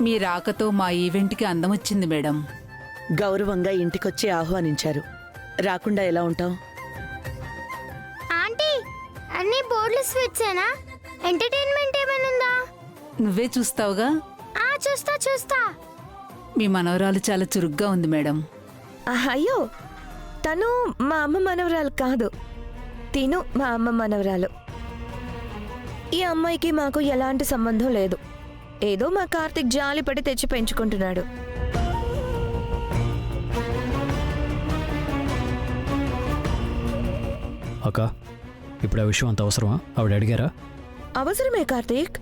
మీ రాకతో మా ఈవెంట్కి అందం వచ్చింది మేడం. గౌరవంగా ఇంటికొచ్చి ఆహ్వానించారు. రాకుండా ఎలా ఉంటాం? ఆంటీ అన్ని బోర్డులు స్వీట్సేనా? ఎంటర్టైన్మెంట్ ఏమైనా? నువ్వే చూస్తావుగా. చూస్తా. మీ మనవరాలు చాలా చురుగ్గా ఉంది మేడం. అయ్యో, తను మా అమ్మ మనవరాలు కాదు, తిను మా అమ్మ మనవరాలు. ఈ అమ్మాయికి మాకు ఎలాంటి సంబంధం లేదు. ఏదో మా కార్తిక్ జాలి పడి తెచ్చి పెంచుకుంటున్నాడు. అక్క, ఇప్పుడు ఆ విషయం అంత అవసరమా? ఆవిడ అడిగారా? అవసరమే కార్తీక్,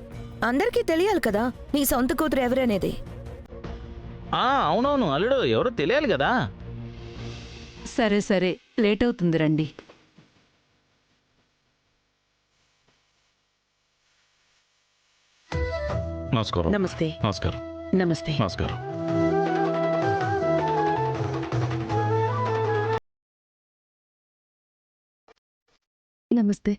అందరికీ తెలియాలి కదా నీ సొంత కూతురు ఎవరనేది. అవునవును అల్లుడు, ఎవరో తెలియాలి కదా. సరే లేట్ అవుతుంది, రండి. నమస్కారం. నమస్తే. నమస్కారం. నమస్తే. నమస్కారం. నమస్తే.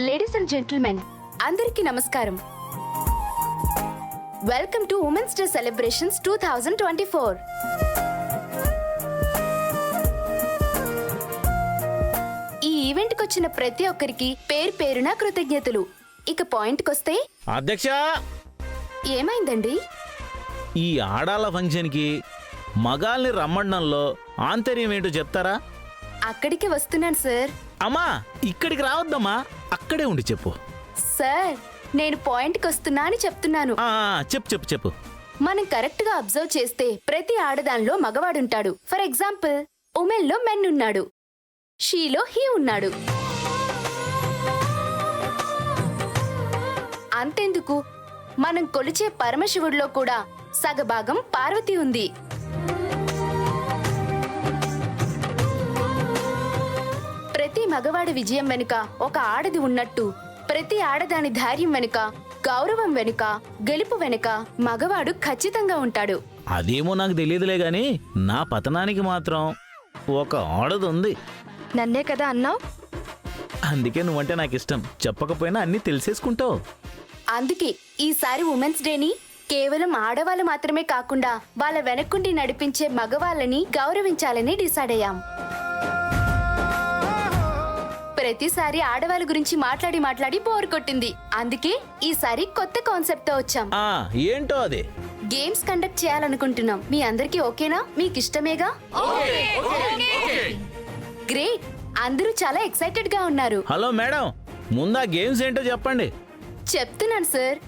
లేడీస్ అండ్ జెంటిల్మెన్, అందరికీ నమస్కారం. Welcome to women's day celebrations 2024. ఈ ఈవెంట్ కి వచ్చిన ప్రతి ఒక్కరికి పేరు పేరున కృతజ్ఞతలు. ఇక పాయింట్ కొస్తే, అధ్యక్ష, ఏమైందండి? ఈ ఆడాళ్ళ ఫంక్షన్ కి మగాల్ని రమ్మడంలో ఆంతర్యం ఏంటో చెప్తారా? అక్కడికి వస్తున్నాను సార్. అమ్మా, ఇక్కడికి రావద్దమ్మా, అక్కడే ఉండి చెప్పు. సార్, నేను పాయింట్ కొస్తున్నా అని చెప్తున్నాను. చెప్పు. మనం కరెక్ట్ గా అబ్జర్వ్ చేస్తే ప్రతి ఆడదానిలో మగవాడుంటాడు. ఫర్ ఎగ్జాంపుల్, ఉమెన్ లో మెన్ ఉన్నాడు, షీలో హీ ఉన్నాడు. అంతెందుకు, మనం కొలిచే పరమశివుడిలో కూడా సగభాగం పార్వతి ఉంది. ప్రతి మగవాడి విజయం వెనుక ఒక ఆడది ఉన్నట్టు, ప్రతి ఆడదాని ధైర్యం వెనుక, గౌరవం వెనుక, గెలుపు వెనుక మగవాడు ఖచ్చితంగా ఉంటాడు. అదేమో నాకు తెలియదులే గాని నా పతనానికి మాత్రం ఒక ఆడది ఉంది. నన్నే కదా అన్నావు? అందుకే నువ్వంటే నాకు ఇష్టం. చెప్పకపోయినా అన్ని తెలిసేసుకుంటావు. అందుకే ఈసారి ఉమెన్స్ డేని కేవలం ఆడవాళ్ళు మాత్రమే కాకుండా వాళ్ళ వెనక్కుండి నడిపించే మగవాళ్ళని గౌరవించాలని డిసైడ్ అయ్యాం. ప్రతిసారి ఆడవాళ్ళ గురించి మాట్లాడి బోర్ కొట్టింది. అందుకే ఈసారి కొత్త కాన్సెప్ట్ తో వచ్చాం. ఏంటో అది? గేమ్స్ కండక్ట్ చేయాలనుకుంటున్నాం. మీ అందరికీ ఓకేనా? మీకు ఇష్టమేగా? గ్రేట్, అందరూ చాలా ఎక్సైటెడ్ గా ఉన్నారు. హలో మేడం, ముందా గేమ్స్ ఏంటో చెప్పండి. చెప్తున్నాను సార్,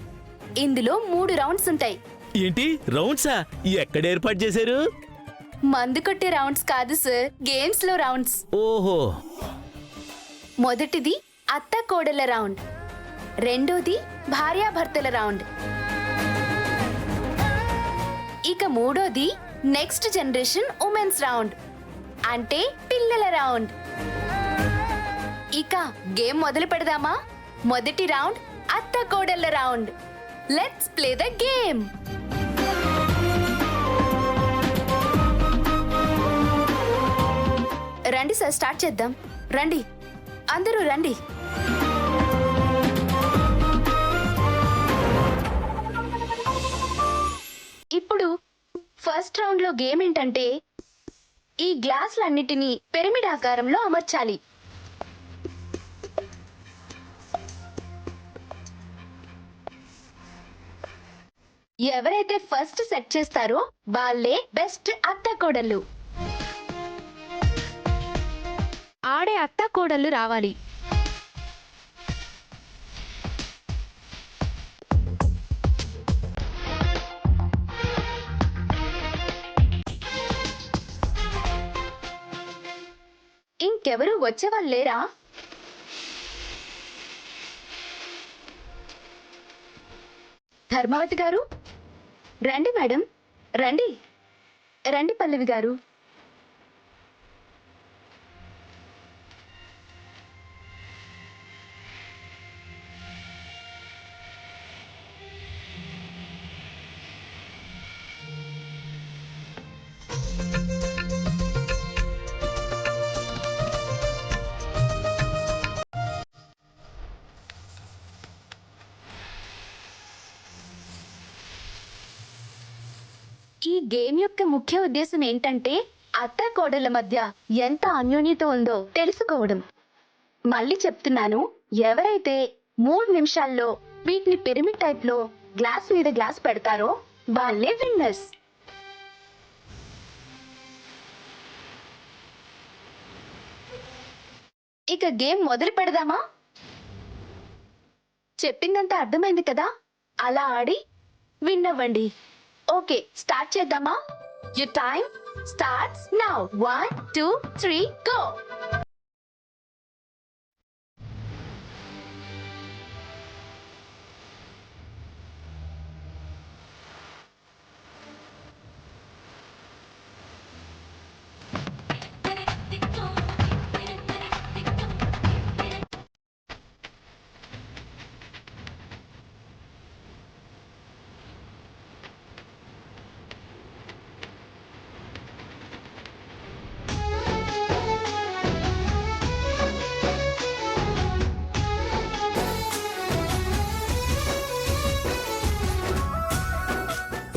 ఇందులో 3 రౌండ్స్ ఉంటాయి. ఏంటి రౌండ్సా? ఎక్కడ ఏర్పాటు చేశారు? మందు కొట్టే రౌండ్స్ కాదు సార్, గేమ్స్ లో రౌండ్స్. ఓహో. మొదటిది అత్త కోడల రౌండ్, రెండోది భార్యాభర్తల రౌండ్, ఇక మూడోది నెక్స్ట్ జనరేషన్ ఉమెన్స్ రౌండ్, అంటే పిల్లల రౌండ్. ఇక గేమ్ మొదలు పెడదామా? మొదటి రౌండ్ అత్త కోడళ్ళ round. Let's play the game. రండి సార్, స్టార్ట్ చేద్దాం. రండి, అందరూ రండి. ఇప్పుడు ఫస్ట్ రౌండ్ లో గేమ్ ఏంటంటే, ఈ గ్లాసులన్నిటినీ పిరమిడ్ ఆకారంలో అమర్చాలి. ఎవరైతే ఫస్ట్ సెట్ చేస్తారో వాళ్ళే బెస్ట్ అత్త కోడళ్ళు. ఆడే అత్త కోడళ్ళు రావాలి. ఇంకెవరు వచ్చేవాళ్ళు లేరా? ధర్మావతి గారు రండి. మేడం రండి. రండి పల్లవి గారు. ఈ గేమ్ యొక్క ముఖ్య ఉద్దేశం ఏంటంటే అత్త కోడళ్ళ మధ్య ఎంత అన్యోన్యత ఉందో తెలుసుకోవడం. మళ్ళీ చెప్తున్నాను, ఎవరైతే 3 నిమిషాల్లో వీటిని పిరమిడ్ టైప్ లో గ్లాస్ మీద గ్లాస్ పెడతారో వాళ్ళే విన్నర్స్. ఇక గేమ్ మొదలు పెడదామా? చెప్పిందంతా అర్థమైంది కదా? అలా ఆడి విన్ అవ్వండి. ఓకే, స్టార్ట్ చేద్దామా? Your time starts now. 1, 2, 3, go!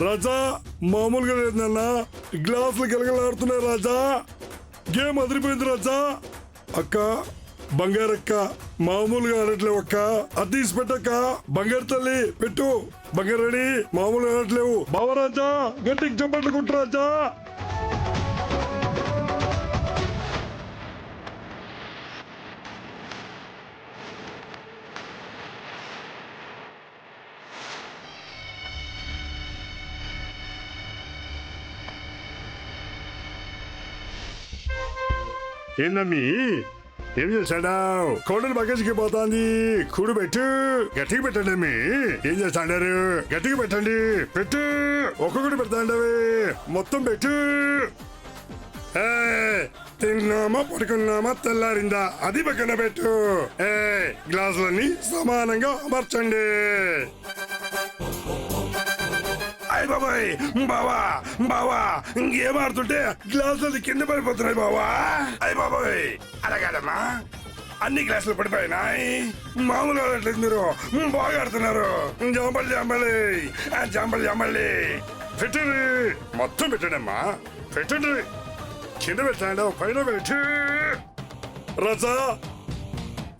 రాజా మామూలుగా లేదన్నా, గ్లాసులు గలగలాడుతున్నాయి రాజా. గేమ్ అదిరిపోయింది రాజా. అక్క, బంగారక్క, మామూలుగా ఆడట్లేవు అక్క. అది తీసి పెట్టక్క. బంగారు తల్లి పెట్టు. బంగారడి మామూలుగా ఆడట్లేవు. బావరాజా గట్టికి చప్పట్లు కొట్టు రాజా. ఏందమ్మీ ఏం చేశాడావు? కోడలు బగేజ్కి పోతాంది. కూడు పెట్టు. గట్టిగా పెట్టండి అమ్మి. ఏం చేస్తాడారు? గట్టిగా పెట్టండి. పెట్టు. ఒక్కొక్కటి పెడతాండి. మొత్తం పెట్టు. తిన్నామా పడుకున్నామా తెల్లారిందా అది పక్కన పెట్టు. గ్లాసులన్నీ సమానంగా అమర్చండి. అయ్య బాబాయ్, బావా బావా ఇంకేం ఆడుతుంటే గ్లాసులు కింద పడిపోతున్నాయి బావా. అయ్య బాబాయ్ అలాగేదమ్మా, అన్ని గ్లాసులు పడిపోయినాయి. మామూలు ఆడట్లేదు మీరు, బాగా ఆడుతున్నారు. జాంబలి జాంబలి జాంబలి జాంబలి పెట్టండి. మొత్తం పెట్టండమ్మా, పెట్టండి. కింద పెట్టండి, పైన పెట్టి. రాజా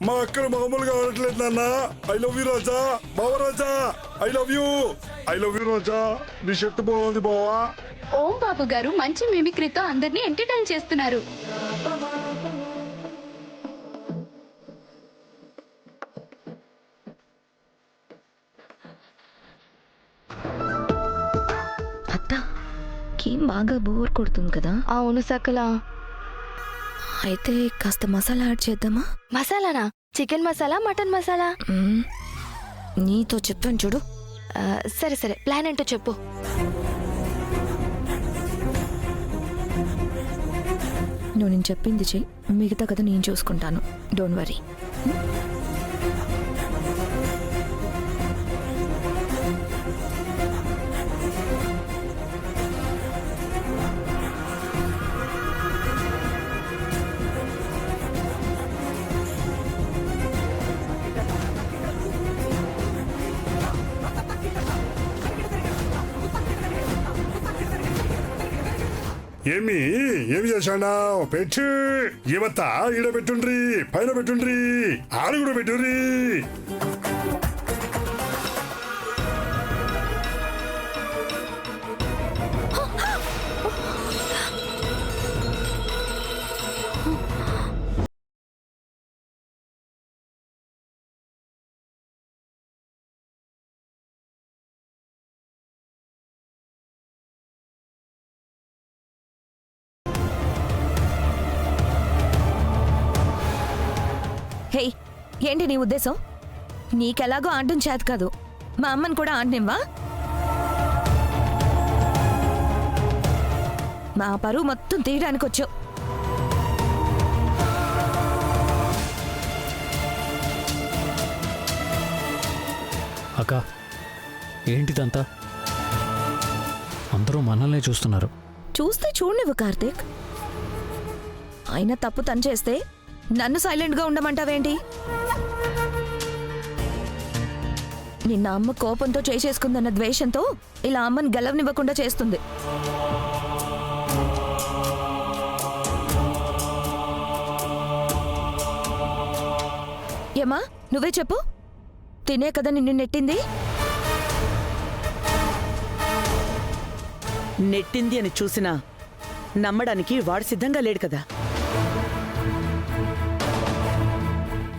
మా అక్కను మామూలుగా ఆడట్లేదు నాన్న. ఐ లవ్ యూ రాజా. బావరాజా I love you. I love you రాజా. నీ షర్ట్ బాగుంది బావా. ఓం బాబు గారు మంచి మిమిక్రీతో అందరినీ ఎంటర్టైన్ చేస్తున్నారు. అత్త, గేమ్ బాగా బోర్ కొడుతుంది కదా? అవును సకల. అయితే కాస్త మసాలా యాడ్ చేద్దామా? మసాలానా? Chicken masala, mutton masala? నీతో చెప్పాను చూడు. సరే సరే, ప్లాన్ ఏంటో చెప్పు. నువ్వు నేను చెప్పింది చెయ్యి, మిగతా కదా నేను చూసుకుంటాను. Don't worry. ఏమి చేశాడావు? పెట్టి యువత ఈడ పెట్టుండ్రి, పైన పెట్టుండ్రి, ఆడ కూడా పెట్టుండ్రి. హే, ఏంటి నీ ఉద్దేశం? నీకెలాగో ఆడడం చేత కాదు, మా అమ్మని కూడా ఆడనివ్వా? మా పరువు మొత్తం తీయడానికి వచ్చావు. అక్క, ఏంటిదంతా? అందరూ మనల్నే చూస్తున్నారు. చూస్తే చూడనివ్వు కార్తీక్. అయినా తప్పు తను చేస్తే నన్ను సైలెంట్గా ఉండమంటావేంటి? నిన్న అమ్మ కోపంతో చేసేసుకుందన్న ద్వేషంతో ఇలా అమ్మని గెలవనివ్వకుండా చేస్తుంది. ఏమా నువ్వే చెప్పు, తినే కదా నిన్ను నెట్టింది? నెట్టింది అని చూసినా నమ్మడానికి వాడు సిద్ధంగా లేడు కదా.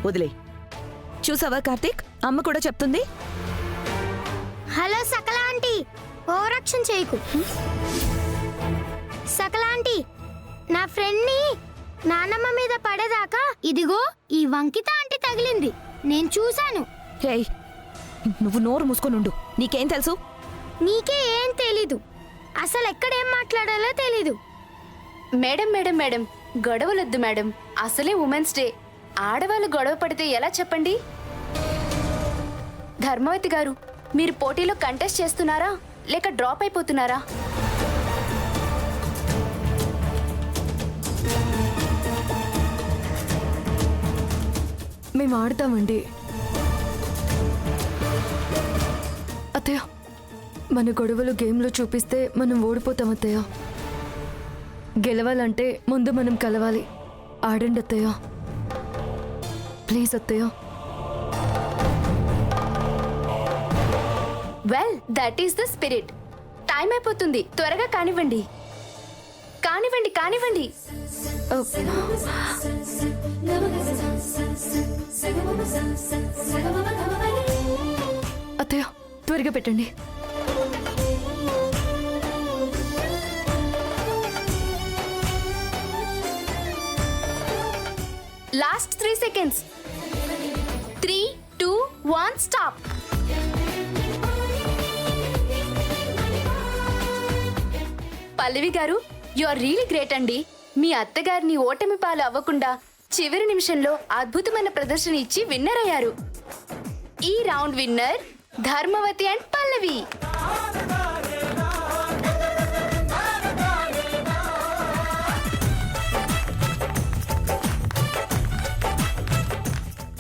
వదిలే. చూసావా కార్తీక్, అమ్మ కూడా చెప్తుంది. హలో సకల ఆంటీ, ఓవరాక్షన్ చేయకు. సకల ఆంటీ, నా ఫ్రెండ్ ని నానమ్మ మీద పడేదాకా ఇదిగో ఈ వంకిత ఆంటీ తగిలింది, నేను చూశాను. హే, నువ్వు నోరు మూసుకొనుండు. నీకేం తెలుసు? నీకే ఏం తెలీదు, అసలు ఎక్కడేం మాట్లాడాలో తెలీదు. మేడం మేడం మేడం, గొడవలొద్దు మేడం. అసలే ఉమెన్స్ డే, ఆడవాళ్ళు గొడవ పడితే ఎలా చెప్పండి? ధర్మవతి గారు, మీరు పోటీలో కంటెస్ట్ చేస్తున్నారా లేక డ్రాప్ అయిపోతున్నారా? మేము ఆడతామండి. అత్తయ్య, మన గొడవలు గేమ్లో చూపిస్తే మనం ఓడిపోతాం అత్తయ్య. గెలవాలంటే ముందు మనం కలవాలి. ఆడండి అత్తయ్య, ప్లీజ్ అత్తయ్య. Well, that is the spirit. Time అయిపోతుంది, త్వరగా కానివ్వండి కానివ్వండి కానివ్వండి. అత్తయ్య త్వరగా పెట్టండి. Last 3 seconds. 3, 2, 1, స్టాప్. పల్లవి గారు, యు ఆర్ రియలీ గ్రేట్ అండి. మీ అత్తగారిని ఓటమి పాలు అవ్వకుండా చివరి నిమిషంలో అద్భుతమైన ప్రదర్శన ఇచ్చి విన్నర్ అయ్యారు. ఈ రౌండ్ విన్నర్ ధర్మవతి అండ్ పల్లవి.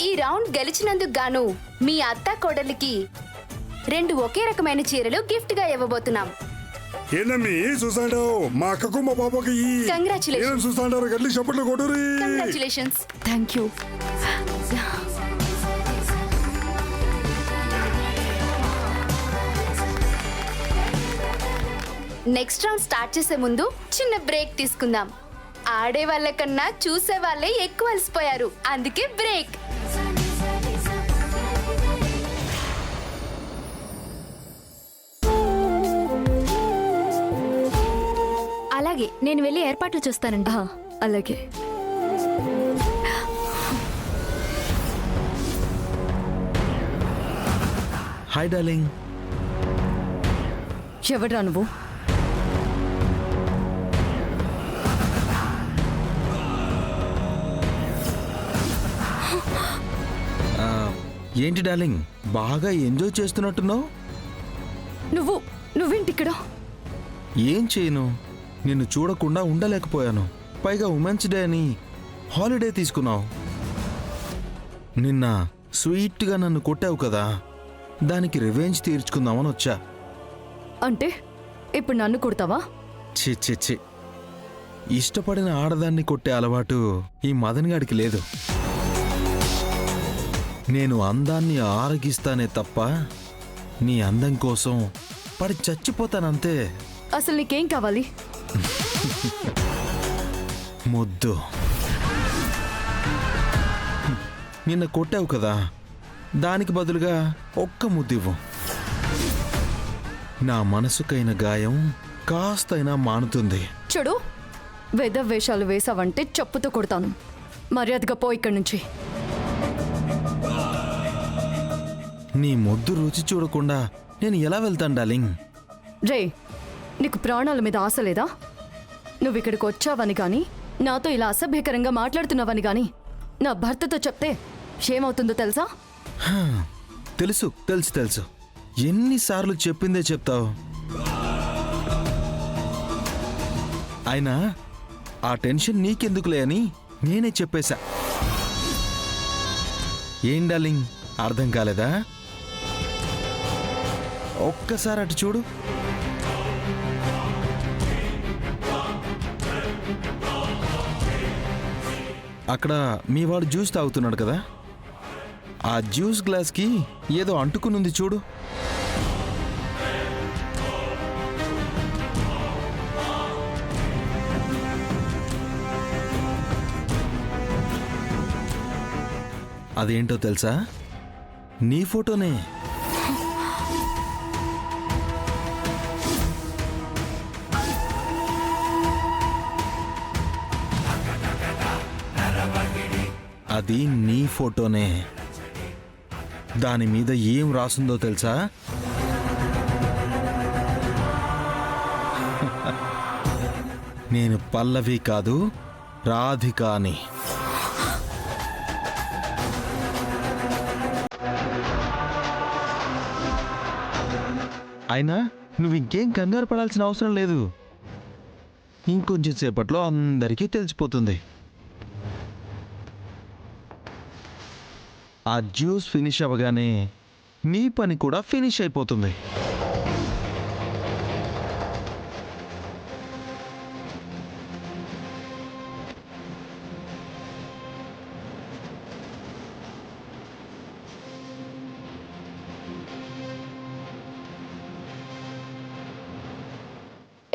ఈ రౌండ్ గెలిచినందుకు గాను మీ అత్త కోడలికి 2 ఒకే రకమైన చీరలు గిఫ్ట్ గా ఇవ్వబోతున్నాం. ఏందమ్మీ చూసాంటావు? మా అక్కకు మా పాపకి Congratulations. ఏం చూస్తాంటారు? గట్లి చప్పట్లు కొట్టురి. Congratulations. Thank you. Next round start చేసే ముందు చిన్న బ్రేక్ తీసుకుందాం. ఆడే వాళ్ళ కన్నా చూసే వాళ్ళే ఎక్కువ అలసిపోయారు, అందుకే బ్రేక్. అలాగే, నేను వెళ్ళి ఏర్పాట్లు చూస్తానండి. అలాగే. Hi darling. ఎవడ్రా నువ్వు? ఏంటి డార్లింగ్, బాగా ఎంజాయ్ చేస్తున్నట్టున్నావు? నువ్వేంటి ఇక్కడ? ఏం చేయను, నిన్ను చూడకుండా ఉండలేకపోయాను. పైగా ఉమెన్స్ డే అని హాలిడే తీసుకున్నావు. నిన్న స్వీట్గా నన్ను కొట్టావు కదా, దానికి రివెంజ్ తీర్చుకుందామని వచ్చా. అంటే ఇప్పుడు నన్ను కొడతావా? చి చి చి, ఇష్టపడిన ఆడదాన్ని కొట్టే అలవాటు ఈ మదన్ గాడికి లేదు. నేను అందాన్ని ఆరగిస్తానే తప్ప నీ అందం కోసం పడి చచ్చిపోతానంతే. అసలు నీకేం కావాలి? ముద్దు. నిన్న కొట్టావు కదా, దానికి బదులుగా ఒక్క ముద్దివ్వు. నా మనసుకైన గాయం కాస్తైనా మానుతుంది. చూడు, వేషాలు వేసావంటే చెప్పుతో కొడతాను. మర్యాదగా పో ఇక్కడి నుంచి. నీ ముద్దు రుచి చూడకుండా నేను ఎలా వెళ్తాను డార్లింగ్? రే, నీకు ప్రాణాల మీద ఆశ లేదా? నువ్వు ఇక్కడికి వచ్చావని కానీ, నాతో ఇలా అసభ్యకరంగా మాట్లాడుతున్నావని కానీ నా భర్తతో చెప్తే ఏమవుతుందో తెలుసా? తెలుసు తెలుసు తెలుసు, ఎన్నిసార్లు చెప్పిందే చెప్తావు. అయినా ఆ టెన్షన్ నీకెందుకులే అని నేనే చెప్పేశా. ఏం డార్లింగ్, అర్థం కాలేదా? ఒక్కసారి అటు చూడు. అక్కడ మీ వాడు జ్యూస్ తాగుతున్నాడు కదా, ఆ జ్యూస్ గ్లాస్కి ఏదో అంటుకునుంది చూడు. అదేంటో తెలుసా? నీ ఫోటోనే. అది నీ ఫోటోనే. దాని మీద ఏం రాసిందో తెలుసా? నేను పల్లవి కాదు, రాధిక అని. అయినా నువ్వు ఇంకేం కంగారు పడాల్సిన అవసరం లేదు. ఇంకొంచెం సేపట్లో అందరికీ తెలిసిపోతుంది. ఆ జ్యూస్ ఫినిష్ అవ్వగానే నీ పని కూడా ఫినిష్ అయిపోతుంది.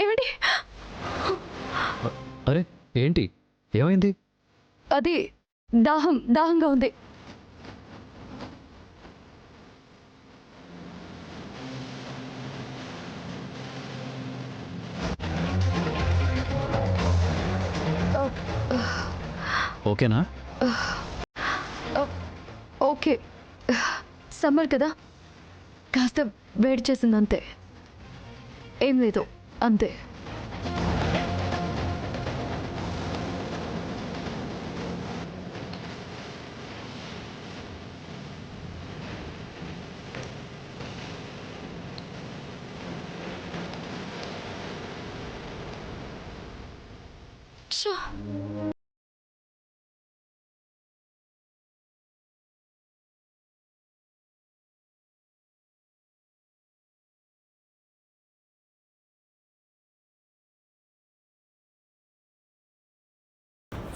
ఏమిటి? అరే ఏంటి, ఏమైంది? అది దాహంగా ఉంది. ఓకేనా? ఓకే, సమ్మర్ కదా, కాస్త వేడి చేసింది అంతే, ఏం లేదు అంతే.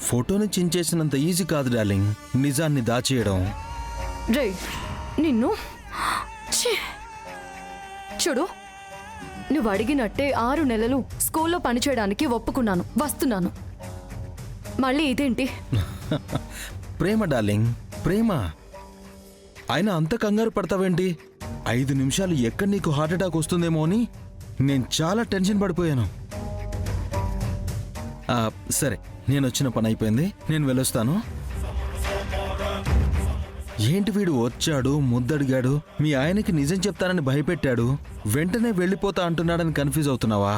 ఫోటోని చించేసినంత ఈజీ కాదు డార్లింగ్ నిజాన్ని దాచేయడం. రే నిన్ను ఛీ! చూడు, నువ్వు అడిగినట్టే 6 నెలలు స్కూల్లో పనిచేయడానికి ఒప్పుకున్నాను, వస్తున్నాను. మళ్ళీ ఇదేంటి? ప్రేమ డార్లింగ్, ప్రేమ. అయినా అంత కంగారు పడతావేంటి? 5 నిమిషాలు ఎక్కడ నీకు హార్ట్ అటాక్ వస్తుందేమో అని నేను చాలా టెన్షన్ పడిపోయాను. సరే, నేను వచ్చిన పని అయిపోయింది, నేను వెళ్ళొస్తాను. ఏంటి వీడు వచ్చాడు, ముద్దడిగాడు, మీ ఆయనకి నిజం చెప్తానని భయపెట్టాడు, వెంటనే వెళ్ళిపోతా అంటున్నాడని కన్ఫ్యూజ్ అవుతున్నావా?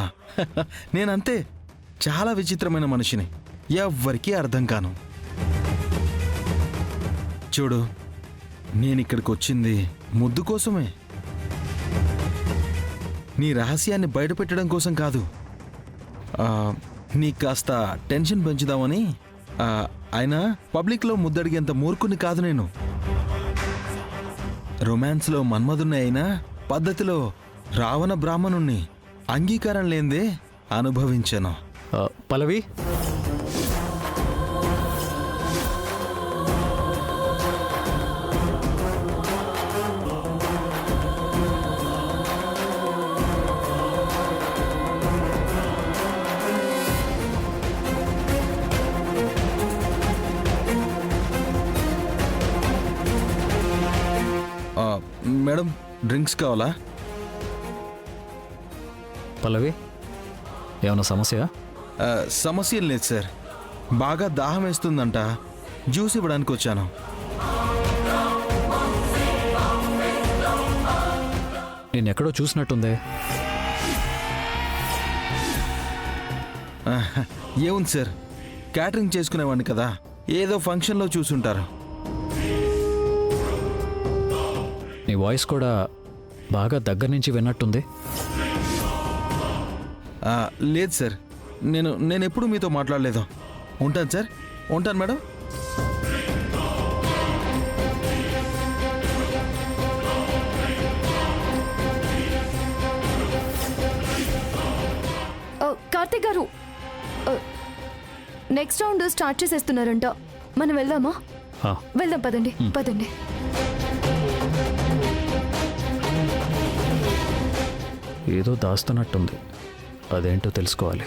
నేనంతే, చాలా విచిత్రమైన మనిషిని, ఎవ్వరికీ అర్థం కాను. చూడు, నేనిక్కడికి వచ్చింది ముద్దు కోసమే, నీ రహస్యాన్ని బయటపెట్టడం కోసం కాదు. నీకు కాస్త టెన్షన్ పెంచుదామని. అయినా పబ్లిక్లో ముద్దడిగేంత మూర్ఖుని కాదు నేను. రొమాన్స్లో మన్మధుణ్ణి అయినా పద్ధతిలో రావణ బ్రాహ్మణుణ్ణి. అంగీకారం లేందే అనుభవించాను. పల్లవి, మేడం, డ్రింక్స్ కావాలా? పల్లవి, ఏమన్నా సమస్య? సమస్య లేదు సార్, బాగా దాహం వేస్తుందంట, జ్యూస్ ఇవ్వడానికి వచ్చాను. నేను ఎక్కడో చూసినట్టుందే. ఏముంది సార్, క్యాటరింగ్ చేసుకునేవాడిని కదా, ఏదో ఫంక్షన్లో చూసుంటారు. నీ వాయిస్ కూడా బాగా దగ్గర నుంచి విన్నట్టుంది. లేదు సార్, నేను ఎప్పుడు మీతో మాట్లాడలేదు. ఉంటాను సార్, ఉంటాను మేడం. నెక్స్ట్ రౌండ్ స్టార్ట్ చేసేస్తున్నారంట. మనం వెళ్దామా? ఆ, వెళ్దాం, పదండి పదండి. ఏదో దాస్తున్నట్టుంది. అదేంటో తెలుసుకోవాలి.